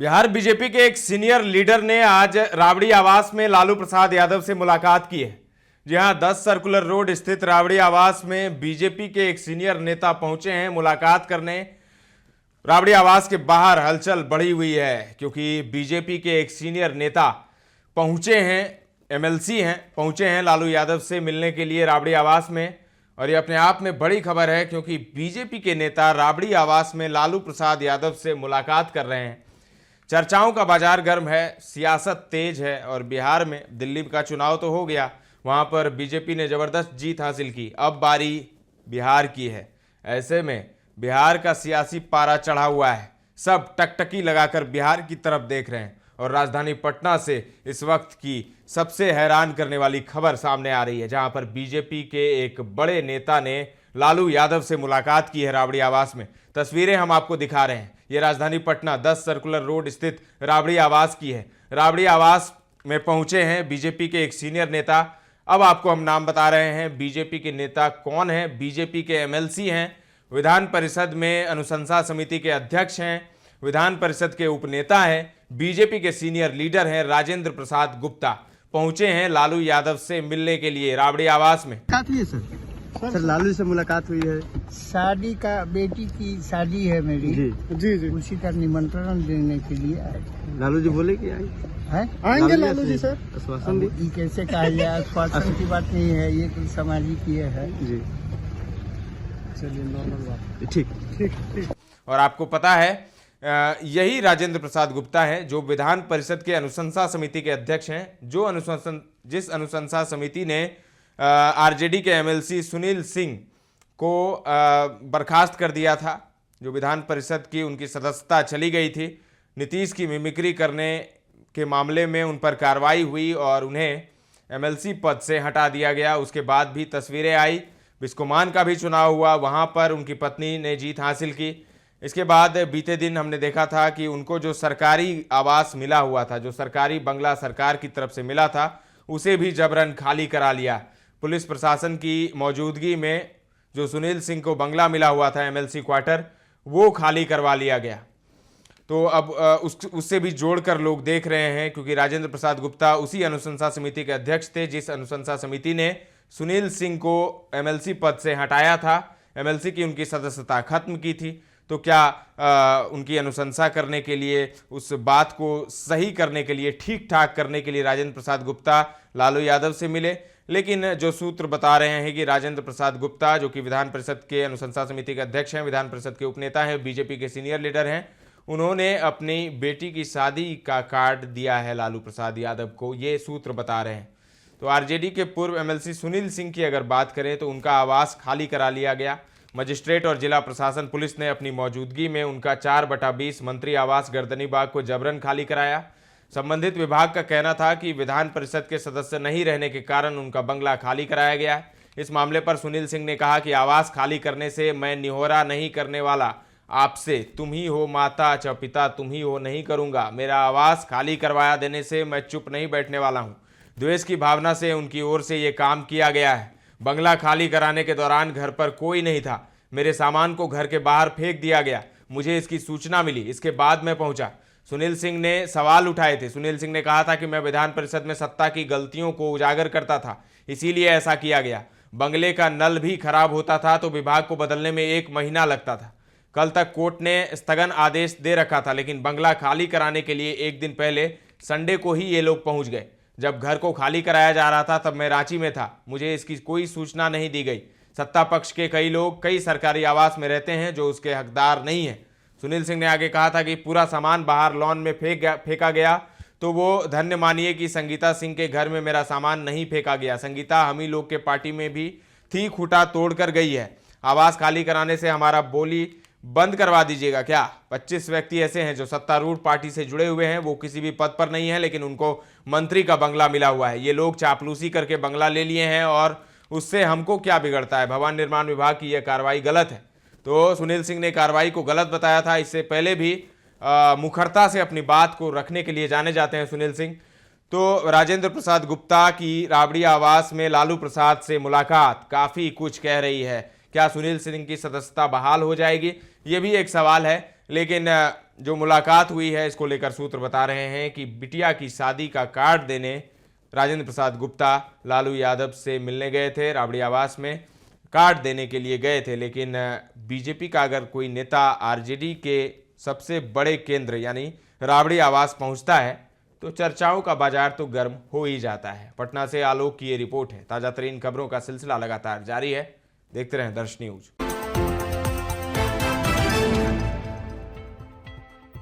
Bihar BJP के एक senior leader ने आज राबड़ी आवास में लालू प्रसाद यादव से मुलाकात की है। जी हां, 10 सर्कुलर रोड स्थित राबड़ी आवास में बीजेपी के एक सीनियर नेता पहुंचे हैं मुलाकात करने। राबड़ी आवास के बाहर हलचल बढ़ी हुई है क्योंकि बीजेपी के एक सीनियर नेता पहुंचे हैं, एमएलसी हैं, पहुंचे हैं लालू यादव से मिलने के लिए राबड़ी आवास में। और ये अपने आप में बड़ी खबर है क्योंकि बीजेपी के नेता राबड़ी आवास में लालू प्रसाद यादव से मुलाकात कर रहे हैं। चर्चाओं का बाजार गर्म है, सियासत तेज है और बिहार में दिल्ली का चुनाव तो हो गया, वहां पर बीजेपी ने जबरदस्त जीत हासिल की। अब बारी बिहार की है। ऐसे में बिहार का सियासी पारा चढ़ा हुआ है, सब टकटकी लगाकर बिहार की तरफ देख रहे हैं। और राजधानी पटना से इस वक्त की सबसे हैरान करने वाली खबर सामने आ रही है, जहां पर बीजेपी के एक बड़े नेता ने लालू यादव से मुलाकात की है राबड़ी आवास में। तस्वीरें हम आपको दिखा रहे हैं। ये राजधानी पटना 10 सर्कुलर रोड स्थित राबड़ी आवास की है। राबड़ी आवास में पहुंचे हैं बीजेपी के एक सीनियर नेता। अब आपको हम नाम बता रहे हैं। बीजेपी के नेता कौन है? बीजेपी के एमएलसी हैं, विधान परिषद में अनुशंसा समिति के अध्यक्ष हैं, विधान परिषद के उपनेता हैं, बीजेपी के सीनियर लीडर हैं राजेंद्र प्रसाद गुप्ता। पहुंचे हैं लालू यादव से मिलने के लिए राबड़ी आवास में। सर लालू से मुलाकात हुई है। शादी का, बेटी की शादी है मेरी। जी उसी का निमंत्रण देने के लिए आए। लालू जी बोले कि आएंगे लालू जी सर। आश्वासन दी। ये कैसे कहा जाए, आश्वासन की बात नहीं है, ये तो सामाजिक ये है जी। चलिए नॉर्मल बात। ठीक। और आपको पता है यही राजेंद्र प्रसाद गुप्ता हैं जो विधान परिषद के अनुशंसा समिति के अध्यक्ष हैं, जिस अनुशंसा समिति ने आरजेडी के एमएलसी सुनील सिंह को बर्खास्त कर दिया था। जो विधान परिषद की उनकी सदस्यता चली गई थी, नीतीश की मिमिक्री करने के मामले में उन पर कार्रवाई हुई और उन्हें एमएलसी पद से हटा दिया गया। उसके बाद भी तस्वीरें आई, बिस्कोमान का भी चुनाव हुआ, वहां पर उनकी पत्नी ने जीत हासिल की। इसके बाद बीते दिन हमने देखा था कि उनको जो सरकारी आवास मिला हुआ था, जो सरकारी बंगला सरकार की तरफ से मिला था, उसे भी जबरन खाली करा लिया। पुलिस प्रशासन की मौजूदगी में जो सुनील सिंह को बंगला मिला हुआ था, एमएलसी क्वार्टर, वो खाली करवा लिया गया। तो अब उससे भी जोड़कर लोग देख रहे हैं क्योंकि राजेंद्र प्रसाद गुप्ता उसी अनुशंसा समिति के अध्यक्ष थे जिस अनुशंसा समिति ने सुनील सिंह को एमएलसी पद से हटाया था, एमएलसी की उनकी सदस्यता खत्म की थी। तो क्या उनकी अनुशंसा करने के लिए, उस बात को सही करने के लिए, ठीक ठाक करने के लिए राजेंद्र प्रसाद गुप्ता लालू यादव से मिले। लेकिन जो सूत्र बता रहे हैं कि राजेंद्र प्रसाद गुप्ता, जो कि विधान परिषद के अनुशंसा समिति के अध्यक्ष हैं, विधान परिषद के उपनेता हैं, बीजेपी के सीनियर लीडर हैं, उन्होंने अपनी बेटी की शादी का कार्ड दिया है लालू प्रसाद यादव को, ये सूत्र बता रहे हैं। तो आरजेडी के पूर्व एमएलसी सुनील सिंह की अगर बात करें तो उनका आवास खाली करा लिया गया। मजिस्ट्रेट और जिला प्रशासन पुलिस ने अपनी मौजूदगी में उनका 4/20 मंत्री आवास गर्दनीबाग को जबरन खाली कराया। संबंधित विभाग का कहना था कि विधान परिषद के सदस्य नहीं रहने के कारण उनका बंगला खाली कराया गया है। इस मामले पर सुनील सिंह ने कहा कि आवास खाली करने से मैं निहोरा नहीं करने वाला, आपसे तुम ही हो माता च पिता तुम ही हो नहीं करूंगा। मेरा आवास खाली करवाया देने से मैं चुप नहीं बैठने वाला हूं। द्वेष की भावना से उनकी ओर से ये काम किया गया है। बंगला खाली कराने के दौरान घर पर कोई नहीं था, मेरे सामान को घर के बाहर फेंक दिया गया, मुझे इसकी सूचना मिली, इसके बाद मैं पहुंचा। सुनील सिंह ने सवाल उठाए थे। सुनील सिंह ने कहा था कि मैं विधान परिषद में सत्ता की गलतियों को उजागर करता था, इसीलिए ऐसा किया गया। बंगले का नल भी खराब होता था तो विभाग को बदलने में 1 महीना लगता था। कल तक कोर्ट ने स्थगन आदेश दे रखा था, लेकिन बंगला खाली कराने के लिए 1 दिन पहले संडे को ही ये लोग पहुंच गए। जब घर को खाली कराया जा रहा था तब मैं रांची में था, मुझे इसकी कोई सूचना नहीं दी गई। सत्ता पक्ष के कई लोग कई सरकारी आवास में रहते हैं जो उसके हकदार नहीं हैं। सुनील सिंह ने आगे कहा था कि पूरा सामान बाहर लॉन में फेंका गया तो वो धन्य मानिए कि संगीता सिंह के घर में मेरा सामान नहीं फेंका गया। संगीता हम ही लोग के पार्टी में भी थी, खूंटा तोड़ कर गई है। आवास खाली कराने से हमारा बोली बंद करवा दीजिएगा क्या? 25 व्यक्ति ऐसे हैं जो सत्तारूढ़ पार्टी से जुड़े हुए हैं, वो किसी भी पद पर नहीं है लेकिन उनको मंत्री का बंगला मिला हुआ है। ये लोग चापलूसी करके बंगला ले लिए हैं और उससे हमको क्या बिगड़ता है? भवन निर्माण विभाग की यह कार्रवाई गलत है। तो सुनील सिंह ने कार्रवाई को गलत बताया था। इससे पहले भी मुखरता से अपनी बात को रखने के लिए जाने जाते हैं सुनील सिंह। तो राजेंद्र प्रसाद गुप्ता की राबड़ी आवास में लालू प्रसाद से मुलाकात काफ़ी कुछ कह रही है। क्या सुनील सिंह की सदस्यता बहाल हो जाएगी? ये भी एक सवाल है, लेकिन जो मुलाकात हुई है इसको लेकर सूत्र बता रहे हैं कि बिटिया की शादी का कार्ड देने राजेंद्र प्रसाद गुप्ता लालू यादव से मिलने गए थे, राबड़ी आवास में कार्ड देने के लिए गए थे। लेकिन बीजेपी का अगर कोई नेता आरजेडी के सबसे बड़े केंद्र यानी राबड़ी आवास पहुंचता है तो चर्चाओं का बाजार तो गर्म हो ही जाता है। पटना से आलोक की ये रिपोर्ट है। ताजा तरीन खबरों का सिलसिला लगातार जारी है, देखते रहें दर्श न्यूज।